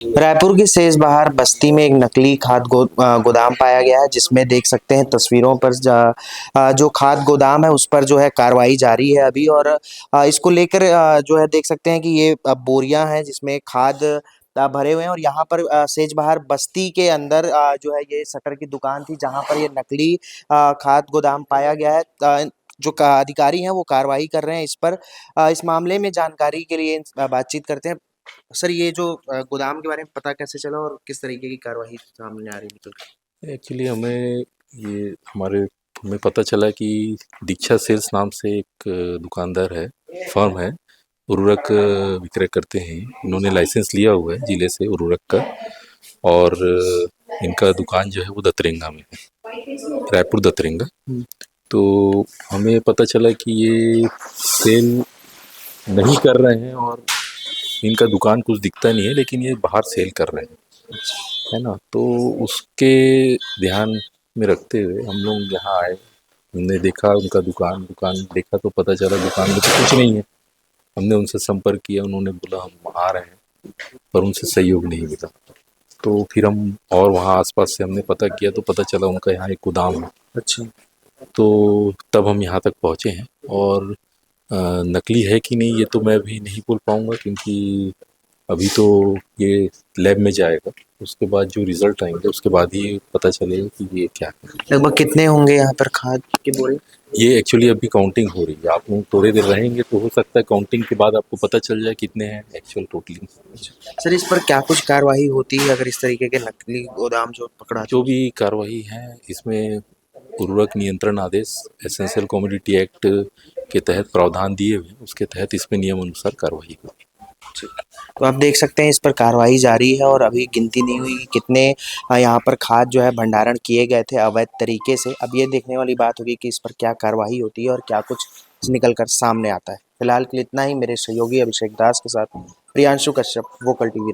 रायपुर की सेजबहार बस्ती में एक नकली गोदाम पाया गया है, जिसमें देख सकते हैं तस्वीरों पर जो खाद गोदाम है उस पर जो है कार्रवाई जारी है अभी। और इसको लेकर जो है देख सकते हैं कि ये बोरियां हैं जिसमें खाद भरे हुए हैं। और यहाँ पर सेजबहार बस्ती के अंदर जो है ये शटर की दुकान थी जहाँ पर ये नकली खाद गोदाम पाया गया है। जो अधिकारी हैं वो कार्रवाई कर रहे हैं इस पर। इस मामले में जानकारी के लिए बातचीत करते हैं। सर, ये जो गोदाम के बारे में पता कैसे चला और किस तरीके की कार्रवाई सामने आ रही निकल कर? एक्चुअली हमें पता चला कि दीक्षा सेल्स नाम से एक दुकानदार है, फर्म है, उर्वरक विक्रय करते हैं। इन्होंने लाइसेंस लिया हुआ है जिले से उर्वरक का। और इनका दुकान जो है वो दतरेंगा में है, रायपुर दतरेंगा। तो हमें पता चला कि ये सेल नहीं कर रहे हैं और इनका दुकान कुछ दिखता नहीं है, लेकिन ये बाहर सेल कर रहे हैं, है ना। तो उसके ध्यान में रखते हुए हम लोग यहाँ आए। हमने देखा उनका दुकान दुकान देखा तो पता चला दुकान में तो कुछ नहीं है। हमने उनसे संपर्क किया, उन्होंने बोला हम आ रहे हैं, पर उनसे सहयोग नहीं मिला। तो फिर हम और वहाँ आसपास से हमने पता किया तो पता चला उनका यहाँ एक गोदाम है। अच्छा। तो तब हम यहाँ तक पहुँचे हैं। और नकली है कि नहीं ये तो मैं अभी नहीं बोल पाऊँगा, क्योंकि अभी तो ये लैब में जाएगा। उसके बाद जो रिजल्ट आएंगे उसके बाद ही पता चलेगा कि ये क्या है। लगभग कितने होंगे यहाँ पर खाद के बोरे? ये एक्चुअली अभी काउंटिंग हो रही है। आप लोग थोड़ी देर रहेंगे तो हो सकता है काउंटिंग के बाद आपको पता चल जाए कितने हैं एक्चुअल टोटली। सर, इस पर क्या कुछ कार्रवाई होती है अगर इस तरीके के नकली गोदाम जो पकड़ा जो जाए? भी कार्रवाई है इसमें उर्वरक नियंत्रण आदेश एसेंशियल कमोडिटी एक्ट के तहत प्रावधान दिए हुए हैं, उसके तहत इसमें नियम अनुसार कार्रवाई होगी। तो आप देख सकते हैं इस पर कार्रवाई जारी है और अभी गिनती नहीं हुई कि कितने यहाँ पर खाद जो है भंडारण किए गए थे अवैध तरीके से। अब ये देखने वाली बात होगी कि इस पर क्या कार्रवाई होती है और क्या कुछ निकल कर सामने आता है। फिलहाल के लिए इतना ही। मेरे सहयोगी अभिषेक दास के साथ प्रियांशु कश्यप, वोकल टीवी।